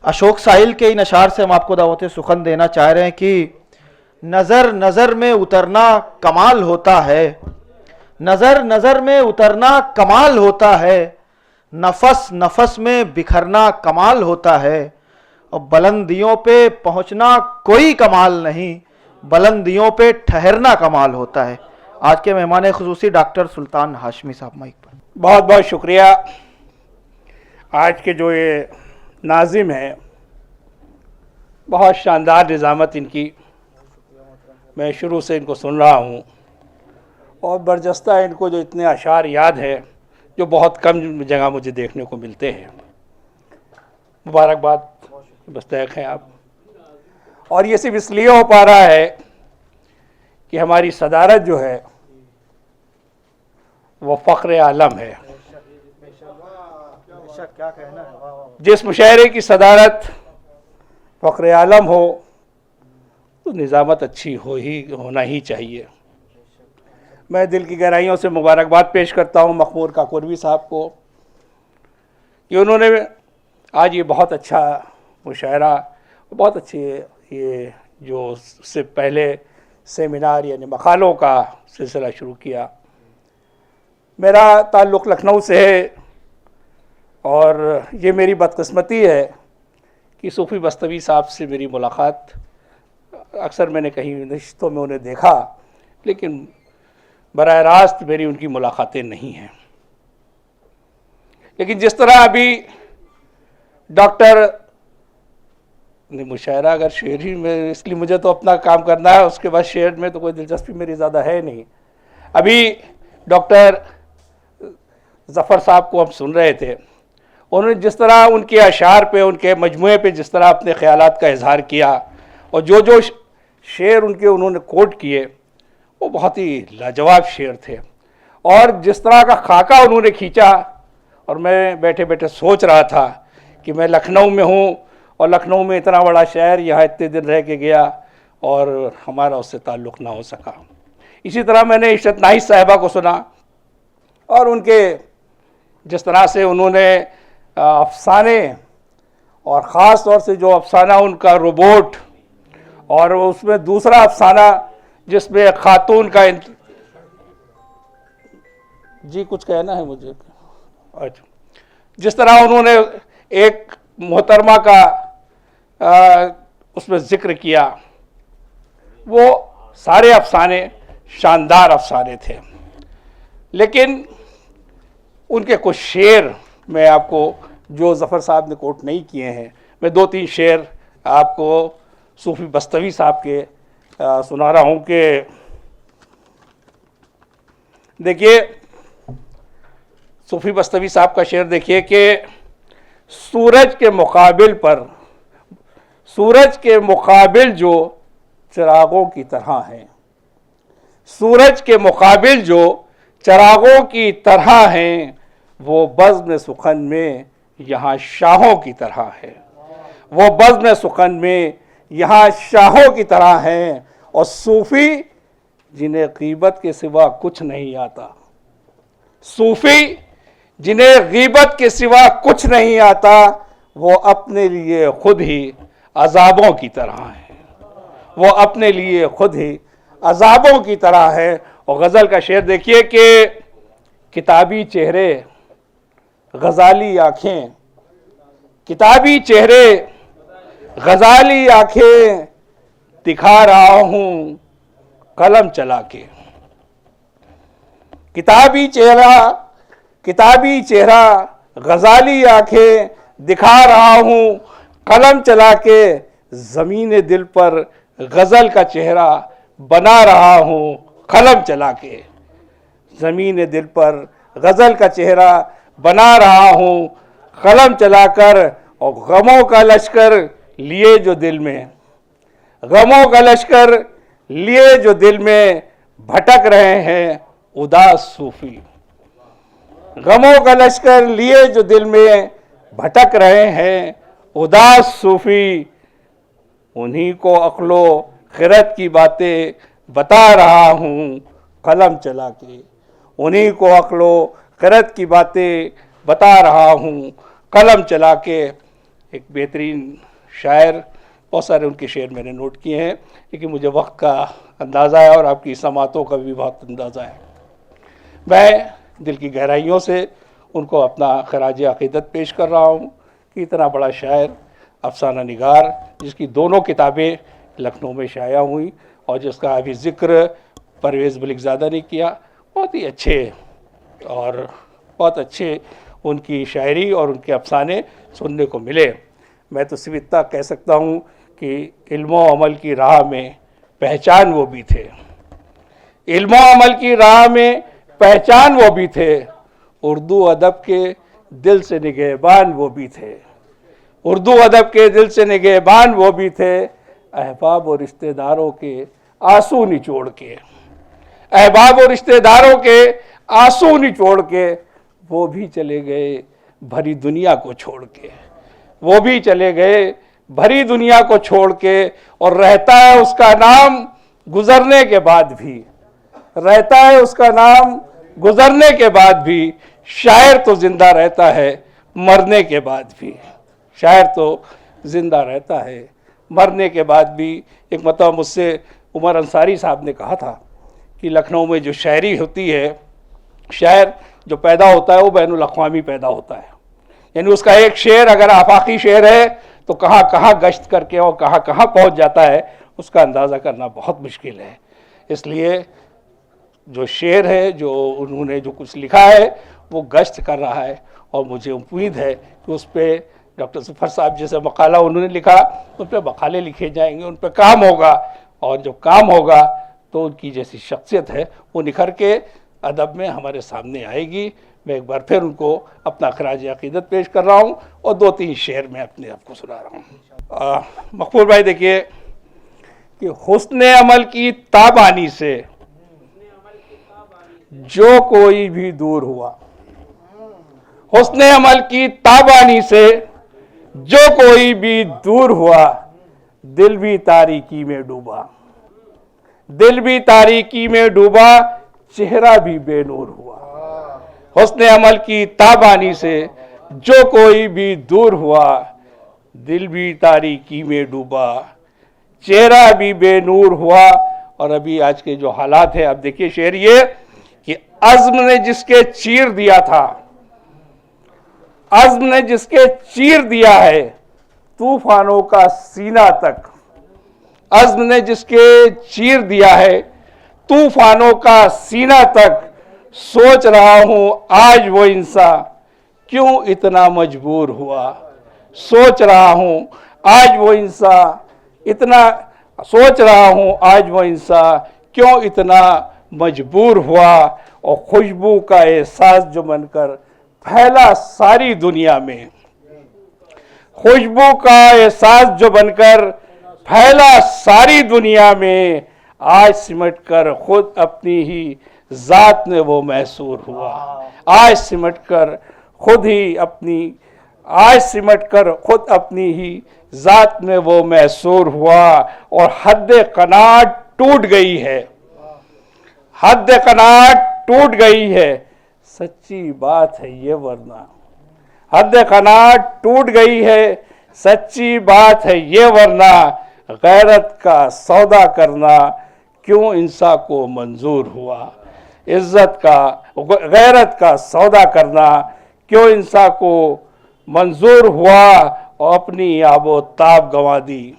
अशोक साहिल के इन अशार से हम आपको दावत सुखन देना चाह रहे हैं कि नज़र नज़र में उतरना कमाल होता है, नज़र नज़र में उतरना कमाल होता है, नफस नफस में बिखरना कमाल होता है, और बुलंदियों पे पहुंचना कोई कमाल नहीं, बुलंदियों पे ठहरना कमाल होता है। आज के मेहमान खुसूसी डॉक्टर सुल्तान हाशमी साहब, माइक पर। बहुत बहुत शुक्रिया। आज के जो ये नाजिम हैं, बहुत शानदार निज़ामत इनकी, मैं शुरू से इनको सुन रहा हूँ और बरजस्ता इनको जो इतने अशार याद है जो बहुत कम जगह मुझे देखने को मिलते हैं। मुबारकबाद, मुस्तहक हैं आप। और ये सिर्फ इसलिए हो पा रहा है कि हमारी सदारत जो है वो फ़ख्र आलम है। क्या कहना है। जिस मुशायरे की सदारत फ़ख्र आलम हो तो निज़ामत अच्छी होना ही चाहिए। मैं दिल की गहराइयों से मुबारकबाद पेश करता हूँ मखमूर काकोरवी साहब को कि उन्होंने आज ये बहुत अच्छा मुशायरा, बहुत अच्छी ये जो उससे पहले सेमिनार यानी मकालों का सिलसिला शुरू किया। मेरा ताल्लुक़ लखनऊ से है और ये मेरी बदकिस्मती है कि सूफ़ी बस्तवी साहब से मेरी मुलाकात, अक्सर मैंने कहीं रिश्तों में उन्हें देखा लेकिन बराह रास्त मेरी उनकी मुलाकातें नहीं हैं। लेकिन जिस तरह अभी डॉक्टर ने मुशायरा, अगर शेर ही में, इसलिए मुझे तो अपना काम करना है, उसके बाद शेर में तो कोई दिलचस्पी मेरी ज़्यादा है नहीं। अभी डॉक्टर ज़फ़र साहब को हम सुन रहे थे, उन्होंने जिस तरह उनके अशार पे, उनके मजमूए पे जिस तरह अपने ख़यालात का इजहार किया और जो जो शेर उनके उन्होंने कोट किए वो बहुत ही लाजवाब शेर थे। और जिस तरह का खाका उन्होंने खींचा, और मैं बैठे बैठे सोच रहा था कि मैं लखनऊ में हूँ और लखनऊ में इतना बड़ा शहर, यहाँ इतने दिन रह के गया और हमारा उससे ताल्लुक़ ना हो सका। इसी तरह मैंने इशरत नाइस साहिबा को सुना और उनके जिस तरह से उन्होंने अफसाने, और ख़ास तौर से जो अफसाना उनका रोबोट, और उसमें दूसरा अफसाना जिसमें खातून का जी कुछ कहना है मुझे। अच्छा, जिस तरह उन्होंने एक मोहतरमा का उसमें ज़िक्र किया, वो सारे अफसाने शानदार अफसाने थे। लेकिन उनके कुछ शेर मैं आपको, जो ज़फ़र साहब ने कोट नहीं किए हैं, मैं 2-3 शेर आपको सूफ़ी बस्तवी साहब के सुना रहा हूँ कि देखिए, सूफ़ी बस्तवी साहब का शेर देखिए कि सूरज के मुकाबिल जो चिरागों की तरह हैं, सूरज के मुकाबिल जो चिरागों की तरह हैं, वो बज़्म सुखन में यहाँ शाहों की तरह है, वो बज़्म सुखन में यहाँ शाहों की तरह हैं। और सूफ़ी जिन्हें ग़ीबत के सिवा कुछ नहीं आता, सूफ़ी जिन्हें ग़ीबत के सिवा कुछ नहीं आता, वो अपने लिए खुद ही अज़ाबों की तरह है, वो अपने लिए खुद ही अज़ाबों की तरह है। और गज़ल का शेर देखिए कि किताबी चेहरे गज़ाली आँखें, किताबी चेहरे गज़ाली आँखें दिखा रहा हूँ कलम चला के, किताबी चेहरा गज़ाली आँखें दिखा रहा हूँ कलम चला के, ज़मीन दिल पर गज़ल का चेहरा बना रहा हूँ कलम चला के, ज़मीन दिल पर गज़ल का चेहरा बना रहा हूँ कलम चलाकर। और गमों का लश्कर लिए जो दिल में, गमों का लश्कर लिए जो दिल में भटक रहे हैं उदास सूफ़ी, गमों का लश्कर लिए जो दिल में भटक रहे हैं उदास सूफ़ी, उन्हीं को अक्लो खिरत की बातें बता रहा हूँ कलम चला के, उन्हीं को अक्लो खिरत की बातें बता रहा हूँ कलम चला के। एक बेहतरीन शायर, बहुत सारे उनके शेर मैंने नोट किए हैं, लेकिन मुझे वक्त का अंदाज़ा है और आपकी समातों का भी बहुत अंदाज़ा है। मैं दिल की गहराइयों से उनको अपना खराज अक़ीदत पेश कर रहा हूँ कि इतना बड़ा शायर, अफसाना निगार, जिसकी दोनों किताबें लखनऊ में शाया हुई और जिसका अभी ज़िक्र परवेज़ मलिकज़ादा ने किया, बहुत ही अच्छे और बहुत अच्छे उनकी शायरी और उनके अफसाने सुनने को मिले। मैं तो सिर्फ इतना कह सकता हूँ कि इल्म व अमल की राह में पहचान वो भी थे, इल्म व अमल की राह में पहचान वो भी थे, उर्दू अदब के दिल से निगहबान वो भी थे, उर्दू अदब के दिल से निगहबान वो भी थे, अहबाब और रिश्तेदारों के आंसू निचोड़ के, अहबाब और रिश्तेदारों के आंसू निचोड़ के वो भी चले गए भरी दुनिया को छोड़ के, वो भी चले गए भरी दुनिया को छोड़ के, और रहता है उसका नाम गुजरने के बाद भी, रहता है उसका नाम गुजरने के बाद भी, शायर तो जिंदा रहता है मरने के बाद भी, शायर तो जिंदा रहता है मरने के बाद भी। एक मतलब मुझसे उमर अंसारी साहब ने कहा था कि लखनऊ में जो शायरी होती है, शायर जो पैदा होता है वो बैनुल अक़वामी पैदा होता है, यानी उसका एक शेर अगर आफाकी शेर है तो कहाँ कहाँ गश्त करके और कहाँ कहाँ पहुँच जाता है, उसका अंदाज़ा करना बहुत मुश्किल है। इसलिए जो शेर है, जो उन्होंने जो कुछ लिखा है, वो गश्त कर रहा है, और मुझे उम्मीद है कि उस पर डॉक्टर ज़फ़र साहब जैसे मकाला उन्होंने लिखा, उन पर मकाले लिखे जाएंगे, उन पर काम होगा, और जब काम होगा तो उनकी जैसी शख्सियत है वो निखर के अदब में हमारे सामने आएगी। मैं एक बार फिर उनको अपना खराज अक़ीदत पेश कर रहा हूँ और 2-3 शेर मैं अपने आप को सुना रहा हूँ। मकबूल भाई देखिए कि हुस्न अमल की ताबानी से जो कोई भी दूर हुआ, हुस्न अमल की ताबानी से जो कोई भी दूर हुआ, दिल भी तारीकी में डूबा, दिल भी तारीकी में डूबा, चेहरा भी बेनूर हुआ। हुस्न अमल की ताबानी से जो कोई भी दूर हुआ, दिल भी तारीकी में डूबा, चेहरा भी बेनूर हुआ। और अभी आज के जो हालात है, अब देखिए शेर ये कि अज़्म ने जिसके चीर दिया था, अज़्म ने जिसके चीर दिया है तूफानों का सीना तक, अज़्म ने जिसके चीर दिया है तूफानों का सीना तक, सोच रहा हूं आज वो इंसान क्यों इतना मजबूर हुआ, सोच रहा हूं आज वो इंसान इतना, सोच रहा हूं आज वो इंसान क्यों इतना मजबूर हुआ। और खुशबू का एहसास जो बनकर फैला सारी दुनिया में, खुशबू का एहसास जो बनकर फैला सारी दुनिया में, आज सिमट कर खुद अपनी ही ज़ात में वो महसूर हुआ, आज सिमट कर खुद ही अपनी, आज सिमट कर खुद अपनी ही ज़ात में वो महसूर हुआ। और हद क़नाअत टूट गई है, हद क़नाअत टूट गई है, सच्ची बात है ये वरना, हद क़नाअत टूट गई है, सच्ची बात है ये वरना, गैरत का सौदा करना क्यों इंसान को मंजूर हुआ, इज्जत का गैरत का सौदा करना क्यों इंसान को मंजूर हुआ। और अपनी आबो ताब गंवा दी,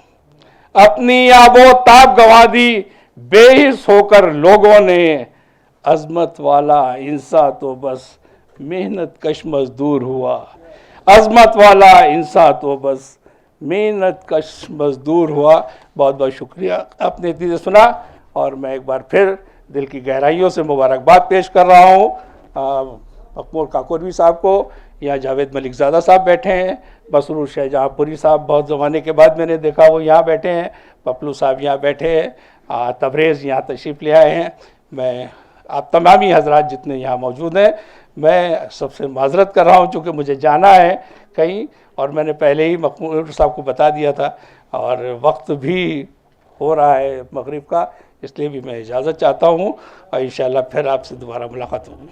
अपनी आबो ताब गंवा दी, बेहिस होकर लोगों ने, अजमत वाला इंसान तो बस मेहनत कश मजदूर हुआ, अजमत वाला इंसान तो बस मेहनत कश मजदूर हुआ। बहुत बहुत शुक्रिया आपने इतनी सुना, और मैं एक बार फिर दिल की गहराइयों से मुबारकबाद पेश कर रहा हूँ मकबूल काकोरवी साहब को। यहाँ जावेद मलिकज़ादा साहब बैठे हैं, मसरूर शाहजहाँपुरी साहब बहुत ज़माने के बाद मैंने देखा वो यहाँ बैठे हैं, पपलू साहब यहाँ बैठे हैं, तबरेज़ यहाँ तशरीफ़ ले आए हैं। मैं आप तमामी हजरात जितने यहाँ मौजूद हैं, मैं सबसे माजरत कर रहा हूँ चूँकि मुझे जाना है कहीं, और मैंने पहले ही मकबूल साहब को बता दिया था, और वक्त भी हो रहा है मगरिब का, इसलिए भी मैं इजाज़त चाहता हूँ, और इंशाअल्लाह फिर आपसे दोबारा मुलाकात होगी।